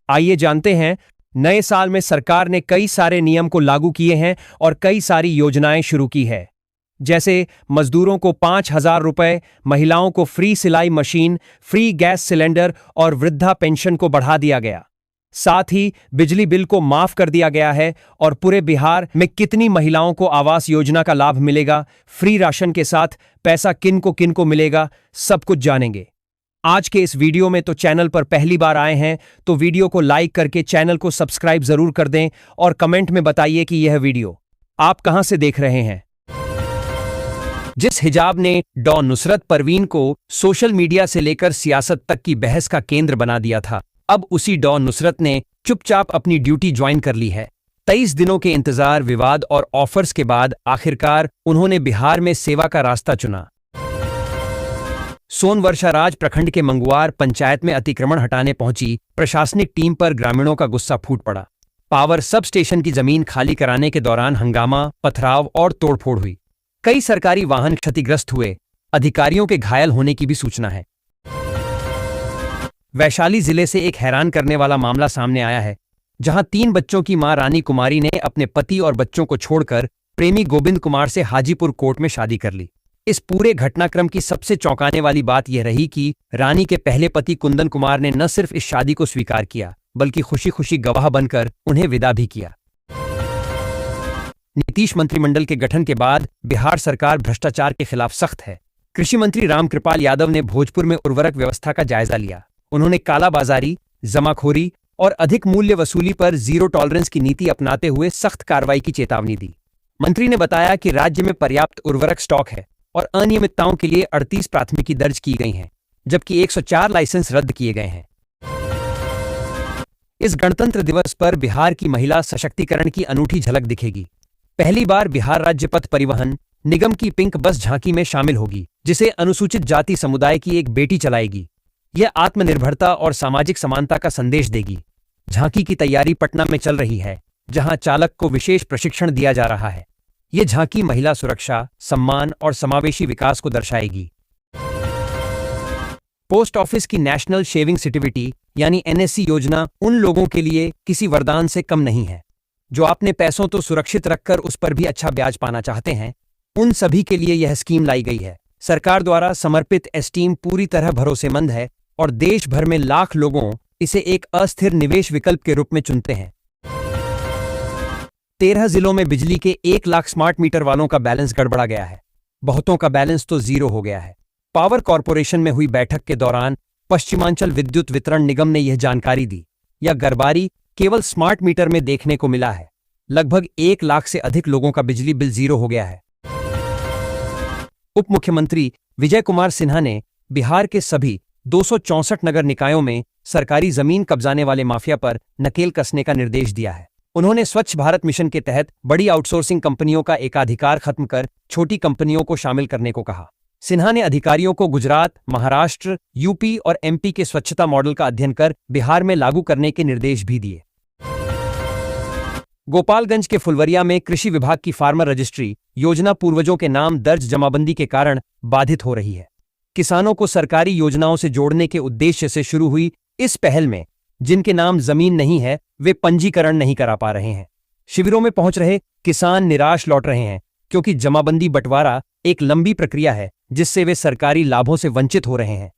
आइए जानते हैं। नए साल में सरकार ने कई सारे नियम को लागू किए हैं और कई सारी योजनाएं शुरू की है। जैसे मजदूरों को 5,000 रुपए, महिलाओं को फ्री सिलाई मशीन, फ्री गैस सिलेंडर और वृद्धा पेंशन को बढ़ा दिया गया। साथ ही बिजली बिल को माफ कर दिया गया है और पूरे बिहार में कितनी महिलाओं को आवास योजना का लाभ मिलेगा, फ्री राशन के साथ पैसा किन को मिलेगा, सब कुछ जानेंगे आज के इस वीडियो में। तो चैनल पर पहली बार आए हैं तो वीडियो को लाइक करके चैनल को सब्सक्राइब जरूर कर दें और कमेंट में बताइए कि यह वीडियो आप कहां से देख रहे हैं। जिस हिजाब ने डॉन नुसरत परवीन को सोशल मीडिया से लेकर सियासत तक की बहस का केंद्र बना दिया था, अब उसी डॉन नुसरत ने चुपचाप अपनी ड्यूटी ज्वाइन कर ली है। 23 दिनों के इंतजार, विवाद और ऑफर्स के बाद आखिरकार उन्होंने बिहार में सेवा का रास्ता चुना। सोनवर्षाराज प्रखंड के मंगुआर पंचायत में अतिक्रमण हटाने पहुंची प्रशासनिक टीम पर ग्रामीणों का गुस्सा फूट पड़ा। पावर सब स्टेशन की जमीन खाली कराने के दौरान हंगामा, पथराव और तोड़फोड़ हुई। कई सरकारी वाहन क्षतिग्रस्त हुए। अधिकारियों के घायल होने की भी सूचना है। वैशाली जिले से एक हैरान करने वाला मामला सामने आया है, जहां 3 बच्चों की मां रानी कुमारी ने अपने पति और बच्चों को छोड़कर प्रेमी गोविंद कुमार से हाजीपुर कोर्ट में शादी कर ली। इस पूरे घटनाक्रम की सबसे चौंकाने वाली बात यह रही कि रानी के पहले पति कुंदन कुमार ने न सिर्फ इस शादी को स्वीकार किया, बल्कि खुशी खुशी गवाह बनकर उन्हें विदा भी किया। नीतीश मंत्रिमंडल के गठन के बाद बिहार सरकार भ्रष्टाचार के खिलाफ सख्त है। कृषि मंत्री रामकृपाल यादव ने भोजपुर में उर्वरक व्यवस्था का जायजा लिया। उन्होंने कालाबाजारी, जमाखोरी और अधिक मूल्य वसूली पर जीरो टॉलरेंस की नीति अपनाते हुए सख्त कार्रवाई की चेतावनी दी। मंत्री ने बताया कि राज्य में पर्याप्त उर्वरक स्टॉक है और अनियमितताओं के लिए 38 प्राथमिकी दर्ज की गई हैं, जबकि 104 लाइसेंस रद्द किए गए हैं। इस गणतंत्र दिवस पर बिहार की महिला सशक्तिकरण की अनूठी झलक दिखेगी। पहली बार बिहार राज्य पथ परिवहन निगम की पिंक बस झांकी में शामिल होगी, जिसे अनुसूचित जाति समुदाय की एक बेटी चलाएगी। यह आत्मनिर्भरता और सामाजिक समानता का संदेश देगी। झांकी की तैयारी पटना में चल रही है, जहां चालक को विशेष प्रशिक्षण दिया जा रहा है। यह झांकी महिला सुरक्षा, सम्मान और समावेशी विकास को दर्शाएगी। पोस्ट ऑफिस की नेशनल शेविंग सर्टिफिकेट यानी NSC योजना उन लोगों के लिए किसी वरदान से कम नहीं है, जो अपने पैसों तो सुरक्षित रखकर उस पर भी अच्छा ब्याज पाना चाहते हैं। उन सभी के लिए यह स्कीम लाई गई है। सरकार द्वारा समर्पित स्कीम पूरी तरह भरोसेमंद है और देश भर में लाख लोगों इसे एक अस्थिर निवेश विकल्प के रूप में चुनते हैं। 13 जिलों में बिजली के 1 लाख स्मार्ट मीटर वालों का बैलेंस गड़बड़ा गया है। बहुतों का बैलेंस तो जीरो हो गया है। पावर कॉर्पोरेशन में हुई बैठक के दौरान पश्चिमांचल विद्युत वितरण निगम ने यह जानकारी दी। यह गड़बड़ी केवल स्मार्ट मीटर में देखने को मिला है। लगभग 1 लाख से अधिक लोगों का बिजली बिल जीरो हो गया है। उप मुख्यमंत्री विजय कुमार सिन्हा ने बिहार के सभी 264 नगर निकायों में सरकारी जमीन कब्जाने वाले माफिया पर नकेल कसने का निर्देश दिया है। उन्होंने स्वच्छ भारत मिशन के तहत बड़ी आउटसोर्सिंग कंपनियों का एकाधिकार खत्म कर छोटी कंपनियों को शामिल करने को कहा। सिन्हा ने अधिकारियों को गुजरात, महाराष्ट्र, यूपी और MP के स्वच्छता मॉडल का अध्ययन कर बिहार में लागू करने के निर्देश भी दिए। गोपालगंज के फुलवरिया में कृषि विभाग की फार्मर रजिस्ट्री योजना पूर्वजों के नाम दर्ज जमाबंदी के कारण बाधित हो रही है। किसानों को सरकारी योजनाओं से जोड़ने के उद्देश्य से शुरू हुई इस पहल में जिनके नाम जमीन नहीं है, वे पंजीकरण नहीं करा पा रहे हैं। शिविरों में पहुंच रहे किसान निराश लौट रहे हैं, क्योंकि जमाबंदी बंटवारा एक लंबी प्रक्रिया है जिससे वे सरकारी लाभों से वंचित हो रहे हैं।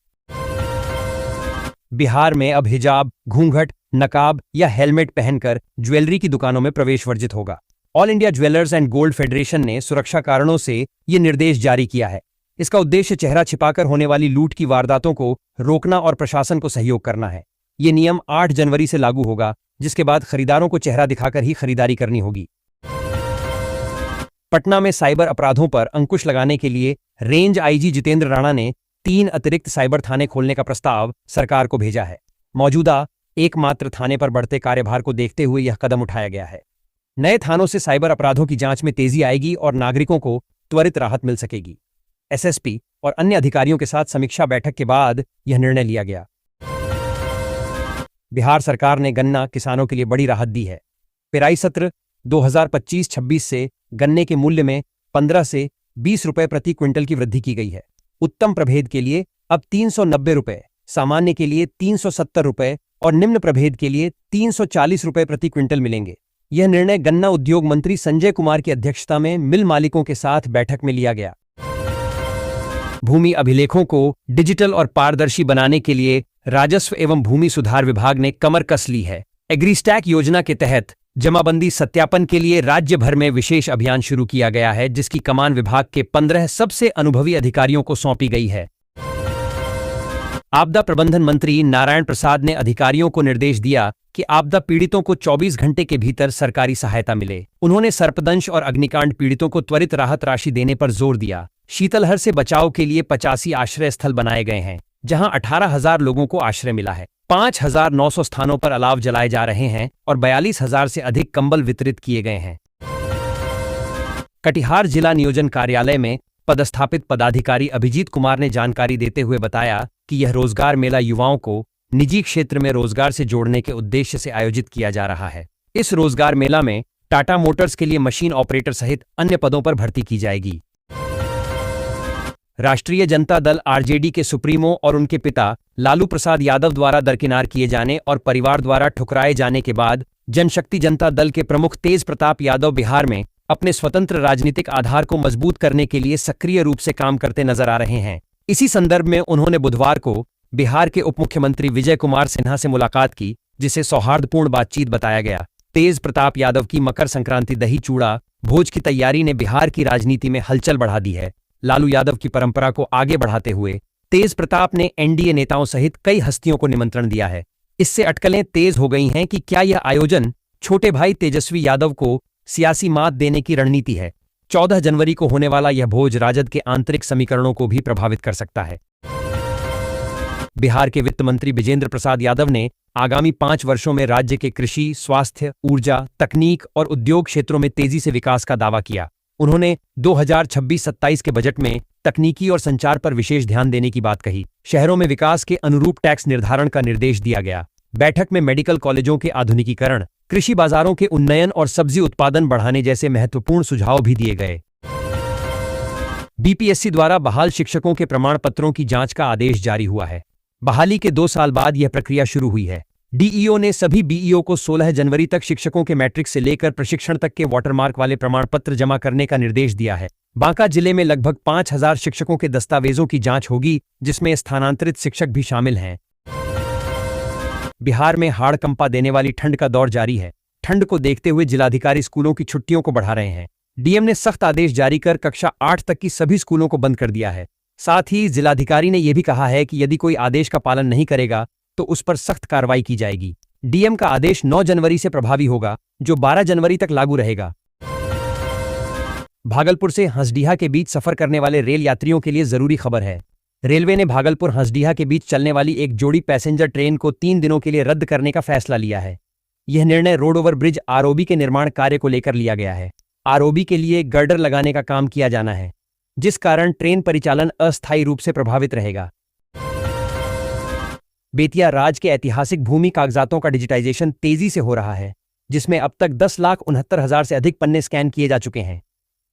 बिहार में अब हिजाब, घूंघट, नकाब या हेलमेट पहनकर ज्वेलरी की दुकानों में प्रवेश वर्जित होगा। All India jewellers and gold federation ने सुरक्षा कारणों से ये निर्देश जारी किया है। इसका उद्देश्य चेहरा छिपाकर होने वाली लूट की वारदातों को रोकना और प्रशासन को सहयोग करना है। ये नियम 8 जनवरी से लागू होगा, जिसके बाद खरीदारों को चेहरा दिखाकर ही खरीदारी करनी होगी। पटना में साइबर अपराधों पर अंकुश लगाने के लिए रेंज IG जितेंद्र राणा ने 3 अतिरिक्त साइबर थाने खोलने का प्रस्ताव सरकार को भेजा है। मौजूदा एकमात्र थाने पर बढ़ते कार्यभार को देखते हुए यह कदम उठाया गया है। नए थानों से साइबर अपराधों की जांच में तेजी आएगी और नागरिकों को त्वरित राहत मिल सकेगी। SSP और अन्य अधिकारियों के साथ समीक्षा बैठक के बाद यह निर्णय लिया गया। बिहार सरकार ने गन्ना किसानों के लिए बड़ी राहत दी है। पेराई सत्र 2025-26 से गन्ने के मूल्य में 15 से 20 रुपए प्रति क्विंटल की वृद्धि की गई है। उत्तम प्रभेद के लिए अब 390 रुपए, सामान्य के लिए 370 रुपए और निम्न प्रभेद के लिए 340 रुपए प्रति क्विंटल मिलेंगे। यह निर्णय गन्ना उद्योग मंत्री संजय कुमार की अध्यक्षता में मिल मालिकों के साथ बैठक में लिया गया। भूमि अभिलेखों को डिजिटल और पारदर्शी बनाने के लिए राजस्व एवं भूमि सुधार विभाग ने कमर कस ली है। एग्रीस्टैक योजना के तहत जमाबंदी सत्यापन के लिए राज्य भर में विशेष अभियान शुरू किया गया है, जिसकी कमान विभाग के 15 सबसे अनुभवी अधिकारियों को सौंपी गई है। आपदा प्रबंधन मंत्री नारायण प्रसाद ने अधिकारियों को निर्देश दिया कि आपदा पीड़ितों को 24 घंटे के भीतर सरकारी सहायता मिले। उन्होंने सर्पदंश और अग्निकांड पीड़ितों को त्वरित राहत राशि देने पर जोर दिया। शीतलहर से बचाव के लिए 85 आश्रय स्थल बनाए गए हैं, जहां 18,000 लोगों को आश्रय मिला है। 5,900 स्थानों पर अलाव जलाए जा रहे हैं और 42,000 से अधिक कंबल वितरित किए गए हैं। कटिहार जिला नियोजन कार्यालय में पदस्थापित पदाधिकारी अभिजीत कुमार ने जानकारी देते हुए बताया कि यह रोजगार मेला युवाओं को निजी क्षेत्र में रोजगार से जोड़ने के उद्देश्य से आयोजित किया जा रहा है। इस रोजगार मेला में टाटा मोटर्स के लिए मशीन ऑपरेटर सहित अन्य पदों पर भर्ती की जाएगी। राष्ट्रीय जनता दल आरजेडी के सुप्रीमो और उनके पिता लालू प्रसाद यादव द्वारा दरकिनार किए जाने और परिवार द्वारा ठुकराए जाने के बाद जनशक्ति जनता दल के प्रमुख तेज प्रताप यादव बिहार में अपने स्वतंत्र राजनीतिक आधार को मजबूत करने के लिए सक्रिय रूप से काम करते नजर आ रहे हैं। इसी संदर्भ में उन्होंने बुधवार को बिहार के उप मुख्यमंत्री विजय कुमार सिन्हा से मुलाकात की, जिसे सौहार्दपूर्ण बातचीत बताया गया। तेज प्रताप यादव की मकर संक्रांति दही चूड़ा भोज की तैयारी ने बिहार की राजनीति में हलचल बढ़ा दी है। लालू यादव की परंपरा को आगे बढ़ाते हुए तेज प्रताप ने एनडीए नेताओं सहित कई हस्तियों को निमंत्रण दिया है। इससे अटकलें तेज हो गई हैं कि क्या यह आयोजन छोटे भाई तेजस्वी यादव को सियासी मात देने की रणनीति है। 14 जनवरी को होने वाला यह भोज राजद के आंतरिक समीकरणों को भी प्रभावित कर सकता है। बिहार के वित्त मंत्री विजेंद्र प्रसाद यादव ने आगामी 5 वर्षों में राज्य के कृषि, स्वास्थ्य, ऊर्जा, तकनीक और उद्योग क्षेत्रों में तेजी से विकास का दावा किया। उन्होंने 2026-27 के बजट में तकनीकी और संचार पर विशेष ध्यान देने की बात कही। शहरों में विकास के अनुरूप टैक्स निर्धारण का निर्देश दिया गया। बैठक में मेडिकल कॉलेजों के आधुनिकीकरण, कृषि बाजारों के उन्नयन और सब्जी उत्पादन बढ़ाने जैसे महत्वपूर्ण सुझाव भी दिए गए। बीपीएससी द्वारा बहाल शिक्षकों के प्रमाण पत्रों की जांच का आदेश जारी हुआ है। बहाली के 2 साल बाद यह प्रक्रिया शुरू हुई है। डीईओ ने सभी बीईओ को 16 जनवरी तक शिक्षकों के मैट्रिक से लेकर प्रशिक्षण तक के वाटरमार्क वाले प्रमाण पत्र जमा करने का निर्देश दिया है। बांका जिले में लगभग 5,000 शिक्षकों के दस्तावेजों की जांच होगी, जिसमें स्थानांतरित शिक्षक भी शामिल हैं। बिहार में हाड़कंपा देने वाली ठंड का दौर जारी है। ठंड को देखते हुए जिलाधिकारी स्कूलों की छुट्टियों को बढ़ा रहे हैं। डीएम ने सख्त आदेश जारी कर कक्षा 8 तक की सभी स्कूलों को बंद कर दिया है। साथ ही जिलाधिकारी ने यह भी कहा है कि यदि कोई आदेश का पालन नहीं करेगा तो उस पर सख्त कार्रवाई की जाएगी। डीएम का आदेश 9 जनवरी से प्रभावी होगा, जो 12 जनवरी तक लागू रहेगा। भागलपुर से हंसडीहा के बीच सफर करने वाले रेल यात्रियों के लिए जरूरी खबर है। रेलवे ने भागलपुर हंसडीहा के बीच चलने वाली एक जोड़ी पैसेंजर ट्रेन को 3 दिनों के लिए रद्द करने का फैसला लिया है। यह निर्णय रोड ओवर ब्रिज आरओबी के निर्माण कार्य को लेकर लिया गया है। आरओबी के लिए गर्डर लगाने का काम किया जाना है, जिस कारण ट्रेन परिचालन अस्थायी रूप से प्रभावित रहेगा। बेतिया राज्य के ऐतिहासिक भूमि कागजातों का डिजिटाइजेशन तेजी से हो रहा है, जिसमें अब तक 10,69,000 से अधिक पन्ने स्कैन किए जा चुके हैं।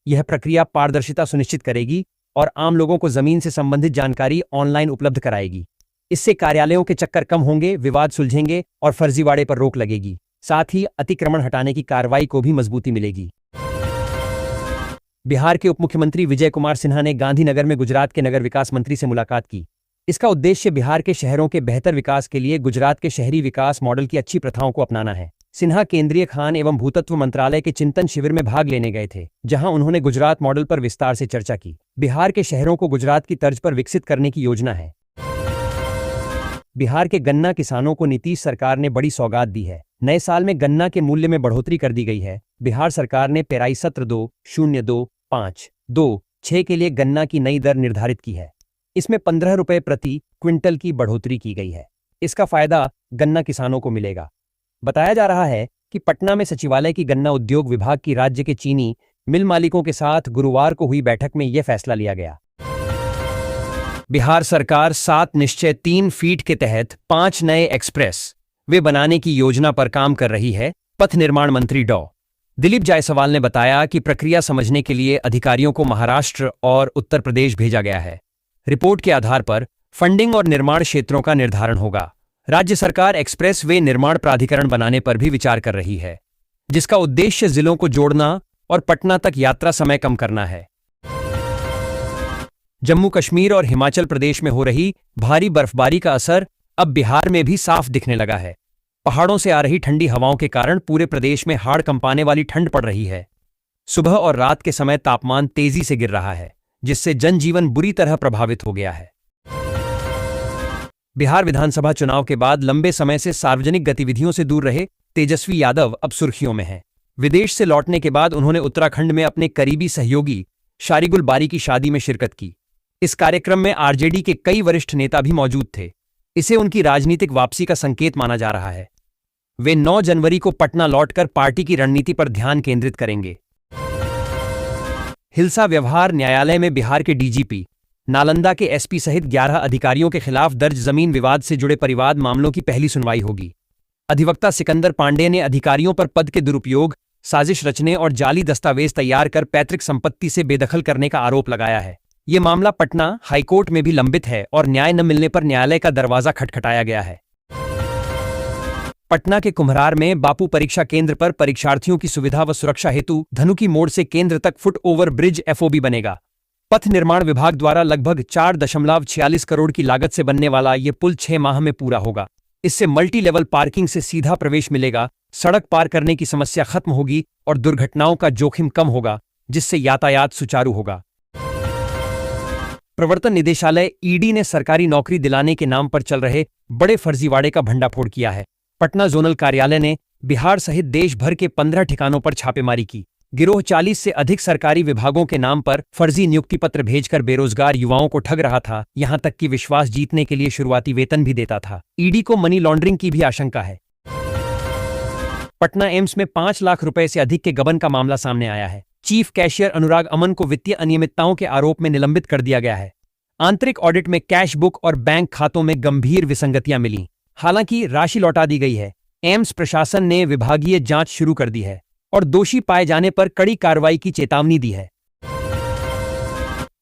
यह प्रक्रिया पारदर्शिता सुनिश्चित करेगी और आम लोगों को जमीन से संबंधित जानकारी ऑनलाइन उपलब्ध कराएगी। इससे कार्यालयों के चक्कर कम होंगे, विवाद सुलझेंगे और फर्जीवाड़े पर रोक लगेगी। साथ ही अतिक्रमण हटाने की कार्रवाई को भी मजबूती मिलेगी। बिहार के उपमुख्यमंत्री विजय कुमार सिन्हा ने गांधीनगर में गुजरात के नगर विकास मंत्री से मुलाकात की। इसका उद्देश्य बिहार के शहरों के बेहतर विकास के लिए गुजरात के शहरी विकास मॉडल की अच्छी प्रथाओं को अपनाना है। सिन्हा केंद्रीय खान एवं भूतत्व मंत्रालय के चिंतन शिविर में भाग लेने गए थे, जहां उन्होंने गुजरात मॉडल पर विस्तार से चर्चा की। बिहार के शहरों को गुजरात की तर्ज पर विकसित करने की योजना है। बिहार के गन्ना किसानों को नीतीश सरकार ने बड़ी सौगात दी है। नए साल में गन्ना के मूल्य में बढ़ोतरी कर दी गई है। बिहार सरकार ने पेराई सत्र 2025-26 के लिए गन्ना की नई दर निर्धारित की है। इसमें 15 रुपए प्रति क्विंटल की बढ़ोतरी की गई है। इसका फायदा गन्ना किसानों को मिलेगा। बताया जा रहा है कि पटना में सचिवालय की गन्ना उद्योग विभाग की राज्य के चीनी मिल मालिकों के साथ गुरुवार को हुई बैठक में यह फैसला लिया गया। बिहार सरकार 7 निश्चय 3 फीट के तहत 5 नए एक्सप्रेस वे बनाने की योजना पर काम कर रही है। पथ निर्माण मंत्री डॉ. दिलीप जायसवाल ने बताया कि प्रक्रिया समझने के लिए अधिकारियों को महाराष्ट्र और उत्तर प्रदेश भेजा गया है। रिपोर्ट के आधार पर फंडिंग और निर्माण क्षेत्रों का निर्धारण होगा। राज्य सरकार एक्सप्रेस वे निर्माण प्राधिकरण बनाने पर भी विचार कर रही है, जिसका उद्देश्य जिलों को जोड़ना और पटना तक यात्रा समय कम करना है। जम्मू कश्मीर और हिमाचल प्रदेश में हो रही भारी बर्फबारी का असर अब बिहार में भी साफ दिखने लगा है। पहाड़ों से आ रही ठंडी हवाओं के कारण पूरे प्रदेश में हाड़ कंपाने वाली ठंड पड़ रही है। सुबह और रात के समय तापमान तेजी से गिर रहा है, जिससे जनजीवन बुरी तरह प्रभावित हो गया है। बिहार विधानसभा चुनाव के बाद लंबे समय से सार्वजनिक गतिविधियों से दूर रहे तेजस्वी यादव अब सुर्खियों में हैं। विदेश से लौटने के बाद उन्होंने उत्तराखंड में अपने करीबी सहयोगी शारीगुल बारी की शादी में शिरकत की। इस कार्यक्रम में आरजेडी के कई वरिष्ठ नेता भी मौजूद थे। इसे उनकी राजनीतिक वापसी का संकेत माना जा रहा है। वे 9 जनवरी को पटना लौटकर पार्टी की रणनीति पर ध्यान केंद्रित करेंगे। हिल्सा व्यवहार न्यायालय में बिहार के डीजीपी, नालंदा के एसपी सहित 11 अधिकारियों के खिलाफ दर्ज जमीन विवाद से जुड़े परिवाद मामलों की पहली सुनवाई होगी। अधिवक्ता सिकंदर पांडे ने अधिकारियों पर पद के दुरुपयोग, साजिश रचने और जाली दस्तावेज तैयार कर पैतृक संपत्ति से बेदखल करने का आरोप लगाया है। ये मामला पटना हाईकोर्ट में भी लंबित है और न्याय न मिलने पर न्यायालय का दरवाजा खटखटाया गया है। पटना के कुम्हरार में बापू परीक्षा केंद्र पर परीक्षार्थियों की सुविधा व सुरक्षा हेतु धनुकी मोड़ से केंद्र तक फुट ओवर ब्रिज एफओबी बनेगा। पथ निर्माण विभाग द्वारा लगभग 4.46 करोड़ की लागत से बनने वाला ये पुल 6 माह में पूरा होगा। इससे मल्टी लेवल पार्किंग से सीधा प्रवेश मिलेगा, सड़क पार करने की समस्या खत्म होगी और दुर्घटनाओं का जोखिम कम होगा, जिससे यातायात सुचारू होगा। प्रवर्तन निदेशालय ईडी ने सरकारी नौकरी दिलाने के नाम पर चल रहे बड़े फर्जीवाड़े का भंडाफोड़ किया है। पटना जोनल कार्यालय ने बिहार सहित देश भर के 15 ठिकानों पर छापेमारी की। गिरोह 40 से अधिक सरकारी विभागों के नाम पर फर्जी नियुक्ति पत्र भेजकर बेरोजगार युवाओं को ठग रहा था, यहां तक कि विश्वास जीतने के लिए शुरुआती वेतन भी देता था। ईडी को मनी लॉन्ड्रिंग की भी आशंका है। पटना एम्स में 5 लाख रुपए से अधिक के गबन का मामला सामने आया है। चीफ कैशियर अनुराग अमन को वित्तीय अनियमितताओं के आरोप में निलंबित कर दिया गया है। आंतरिक ऑडिट में कैश बुक और बैंक खातों में गंभीर विसंगतियां मिली, हालांकि राशि लौटा दी गई है। एम्स प्रशासन ने विभागीय जांच शुरू कर दी है और दोषी पाए जाने पर कड़ी कार्रवाई की चेतावनी दी है।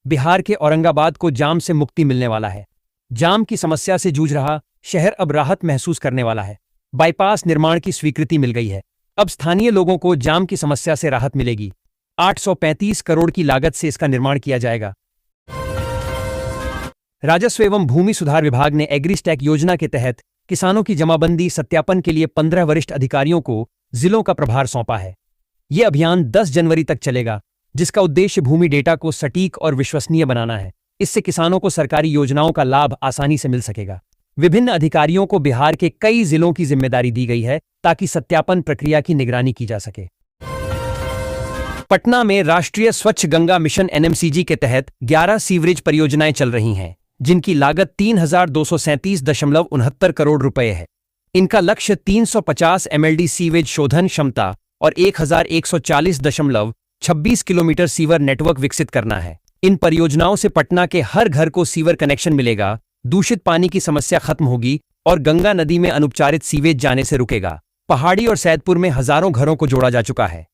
बिहार के औरंगाबाद को जाम से मुक्ति मिलने वाला है। जाम की समस्या से जूझ रहा शहर अब राहत महसूस करने वाला है। बाईपास निर्माण की स्वीकृति मिल गई है। अब स्थानीय लोगों को जाम की समस्या से राहत मिलेगी। 835 करोड़ की लागत से इसका निर्माण किया जाएगा। राजस्व एवं भूमि सुधार विभाग ने एग्रीस्टैक योजना के तहत किसानों की जमाबंदी सत्यापन के लिए 15 वरिष्ठ अधिकारियों को जिलों का प्रभार सौंपा है। यह अभियान 10 जनवरी तक चलेगा, जिसका उद्देश्य भूमि डेटा को सटीक और विश्वसनीय बनाना है। इससे किसानों को सरकारी योजनाओं का लाभ आसानी से मिल सकेगा। विभिन्न अधिकारियों को बिहार के कई जिलों की जिम्मेदारी दी गई है ताकि सत्यापन प्रक्रिया की निगरानी की जा सके। पटना में राष्ट्रीय स्वच्छ गंगा मिशन एनएमसीजी के तहत 11 सीवरेज परियोजनाएं चल रही हैं, जिनकी लागत 3237.69 करोड़ रुपए है। इनका लक्ष्य 350 एमएलडी सीवेज शोधन क्षमता और 1140.26 किलोमीटर सीवर नेटवर्क विकसित करना है। इन परियोजनाओं से पटना के हर घर को सीवर कनेक्शन मिलेगा, दूषित पानी की समस्या खत्म होगी और गंगा नदी में अनुपचारित सीवेज जाने से रुकेगा। पहाड़ी और सैदपुर में हजारों घरों को जोड़ा जा चुका है।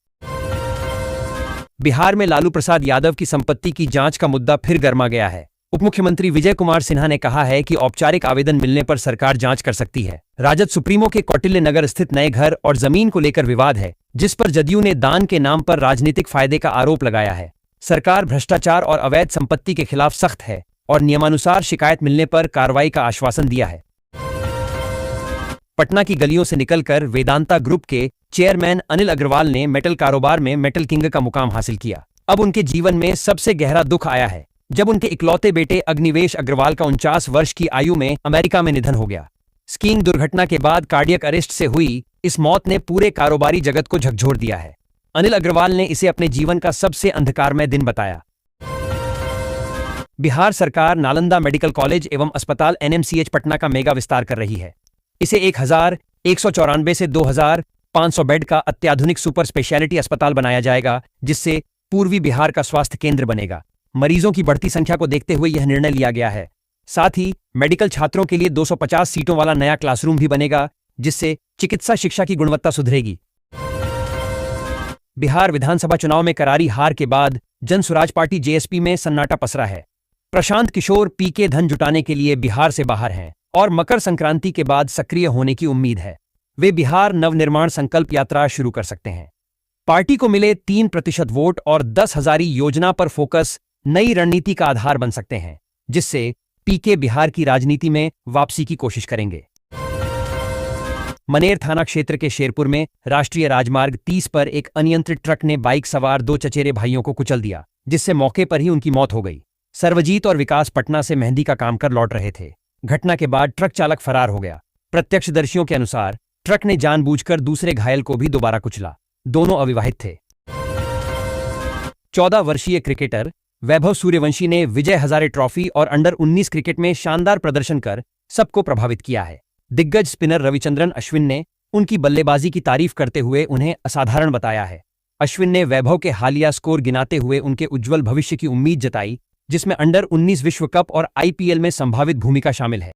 बिहार में लालू प्रसाद यादव की संपत्ति की जांच का मुद्दा फिर गर्मा गया है। उप मुख्यमंत्री विजय कुमार सिन्हा ने कहा है कि औपचारिक आवेदन मिलने पर सरकार जांच कर सकती है। राजद सुप्रीमो के कौटिल्य नगर स्थित नए घर और जमीन को लेकर विवाद है, जिस पर जदयू ने दान के नाम पर राजनीतिक फायदे का आरोप लगाया है। सरकार भ्रष्टाचार और अवैध संपत्ति के खिलाफ सख्त है और नियमानुसार शिकायत मिलने पर कार्रवाई का आश्वासन दिया है। पटना की गलियों से निकलकर वेदांता ग्रुप के चेयरमैन अनिल अग्रवाल ने मेटल कारोबार में मेटल किंग का मुकाम हासिल किया। अब उनके जीवन में सबसे गहरा दुख आया है जब उनके इकलौते बेटे अग्निवेश अग्रवाल का 49 वर्ष की आयु में अमेरिका में निधन हो गया। स्कीइंग दुर्घटना के बाद कार्डियक अरेस्ट से हुई इस मौत ने पूरे कारोबारी जगत को झकझोर दिया है। अनिल अग्रवाल ने इसे अपने जीवन का सबसे अंधकारमय दिन बताया। बिहार सरकार नालंदा मेडिकल कॉलेज एवं अस्पताल एनएमसीएच पटना का मेगा विस्तार कर रही है। इसे 1194 से 2500 बेड का अत्याधुनिक सुपर स्पेशलिटी अस्पताल बनाया जाएगा, जिससे पूर्वी बिहार का स्वास्थ्य केंद्र बनेगा। मरीजों की बढ़ती संख्या को देखते हुए यह निर्णय लिया गया है। साथ ही मेडिकल छात्रों के लिए 250 सीटों वाला नया क्लासरूम भी बनेगा, जिससे चिकित्सा शिक्षा की गुणवत्ता सुधरेगी। बिहार विधानसभा चुनाव में करारी हार के बाद जनसुराज पार्टी जेएसपी में सन्नाटा पसरा है। प्रशांत किशोर पीके धन जुटाने के लिए बिहार से बाहर हैं। और मकर संक्रांति के बाद सक्रिय होने की उम्मीद है। वे बिहार नवनिर्माण संकल्प यात्रा शुरू कर सकते हैं। पार्टी को मिले 3% वोट और 10,000 योजना पर फोकस नई रणनीति का आधार बन सकते हैं, जिससे पीके बिहार की राजनीति में वापसी की कोशिश करेंगे। मनेर थाना क्षेत्र के शेरपुर में राष्ट्रीय राजमार्ग 30 पर एक अनियंत्रित ट्रक ने बाइक सवार 2 चचेरे भाइयों को कुचल दिया, जिससे मौके पर ही उनकी मौत हो गई। सर्वजीत और विकास पटना से मेहंदी का काम कर लौट रहे थे। घटना के बाद ट्रक चालक फरार हो गया। प्रत्यक्षदर्शियों के अनुसार ट्रक ने जानबूझकर दूसरे घायल को भी दोबारा कुचला। दोनों अविवाहित थे। 14 वर्षीय क्रिकेटर वैभव सूर्यवंशी ने विजय हजारे ट्रॉफी और अंडर 19 क्रिकेट में शानदार प्रदर्शन कर सबको प्रभावित किया है। दिग्गज स्पिनर रविचंद्रन अश्विन ने उनकी बल्लेबाजी की तारीफ करते हुए उन्हें असाधारण बताया है। अश्विन ने वैभव के हालिया स्कोर गिनाते हुए उनके उज्जवल भविष्य की उम्मीद जताई, जिसमें अंडर 19 विश्व कप और आईपीएल में संभावित भूमिका शामिल है।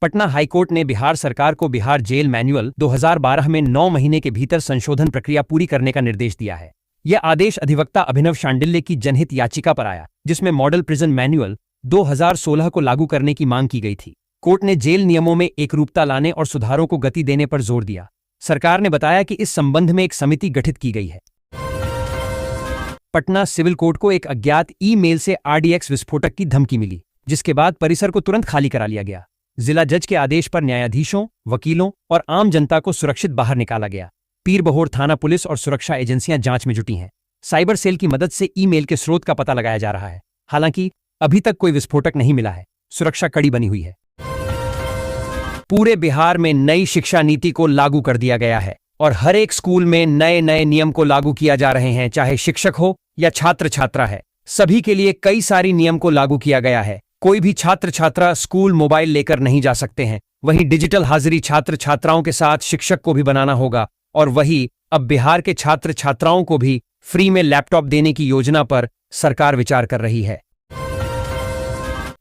पटना हाईकोर्ट ने बिहार सरकार को बिहार जेल मैनुअल 2012 में 9 महीने के भीतर संशोधन प्रक्रिया पूरी करने का निर्देश दिया है। यह आदेश अधिवक्ता अभिनव शांडिल्य की जनहित याचिका पर आया, जिसमें मॉडल प्रिजन मैनुअल 2016 को लागू करने की मांग की गई थी। कोर्ट ने जेल नियमों में एकरूपता लाने और सुधारों को गति देने पर जोर दिया। सरकार ने बताया कि इस संबंध में एक समिति गठित की गई है। पटना सिविल कोर्ट को एक अज्ञात ईमेल से आरडीएक्स विस्फोटक की धमकी मिली, जिसके बाद परिसर को तुरंत खाली करा लिया गया। जिला जज के आदेश पर न्यायाधीशों, वकीलों और आम जनता को सुरक्षित बाहर निकाला गया। पीरबहोर थाना पुलिस और सुरक्षा एजेंसियां जांच में जुटी हैं। साइबर सेल की मदद से ईमेल के स्रोत का पता लगाया जा रहा है। हालांकि अभी तक कोई विस्फोटक नहीं मिला है। सुरक्षा कड़ी बनी हुई है। पूरे बिहार में नई शिक्षा नीति को लागू कर दिया गया है और हर एक स्कूल में नए नए नियम को लागू किया जा रहे हैं, चाहे शिक्षक हो या छात्र छात्रा है। सभी के लिए कई सारी नियम को लागू किया गया है। कोई भी छात्र छात्रा स्कूल मोबाइल लेकर नहीं जा सकते हैं। वहीं डिजिटल हाजिरी छात्र छात्राओं के साथ शिक्षक को भी बनाना होगा। और वही अब बिहार के छात्र छात्राओं को भी फ्री में लैपटॉप देने की योजना पर सरकार विचार कर रही है।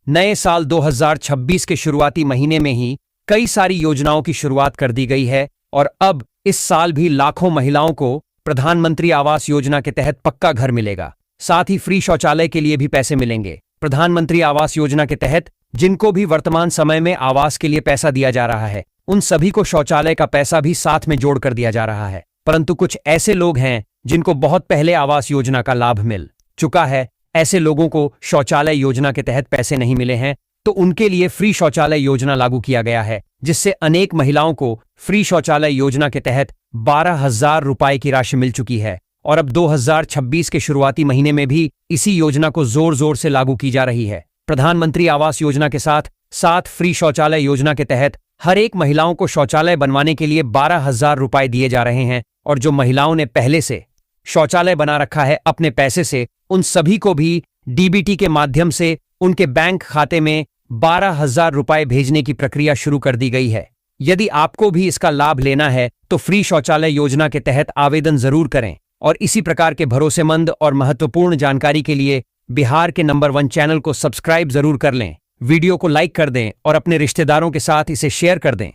नए साल 2026 के शुरुआती महीने में ही कई सारी योजनाओं की शुरुआत कर दी गई है और अब इस साल भी लाखों महिलाओं को प्रधानमंत्री आवास योजना के तहत पक्का घर मिलेगा। साथ ही फ्री शौचालय के लिए भी पैसे मिलेंगे। प्रधानमंत्री आवास योजना के तहत जिनको भी वर्तमान समय में आवास के लिए पैसा दिया जा रहा है, उन सभी को शौचालय का पैसा भी साथ में जोड़ कर दिया जा रहा है। परंतु कुछ ऐसे लोग हैं जिनको बहुत पहले आवास योजना का लाभ मिल चुका है। ऐसे लोगों को शौचालय योजना के तहत पैसे नहीं मिले हैं, तो उनके लिए फ्री शौचालय योजना लागू किया गया है, जिससे अनेक महिलाओं को फ्री शौचालय योजना के तहत 12,000 रुपए की राशि मिल चुकी है। और अब 2026 के शुरुआती महीने में भी इसी योजना को जोर जोर से लागू की जा रही है। प्रधानमंत्री आवास योजना के साथ साथ फ्री शौचालय योजना के तहत हर एक महिलाओं को शौचालय बनवाने के लिए 12,000 रुपए दिए जा रहे हैं। और जो महिलाओं ने पहले से शौचालय बना रखा है अपने पैसे से, उन सभी को भी डीबीटी के माध्यम से उनके बैंक खाते में 12,000 रुपए भेजने की प्रक्रिया शुरू कर दी गई है। यदि आपको भी इसका लाभ लेना है तो फ्री शौचालय योजना के तहत आवेदन जरूर करें। और इसी प्रकार के भरोसेमंद और महत्वपूर्ण जानकारी के लिए बिहार के नंबर 1 चैनल को सब्सक्राइब जरूर कर लें। वीडियो को लाइक कर दें और अपने रिश्तेदारों के साथ इसे शेयर कर दें।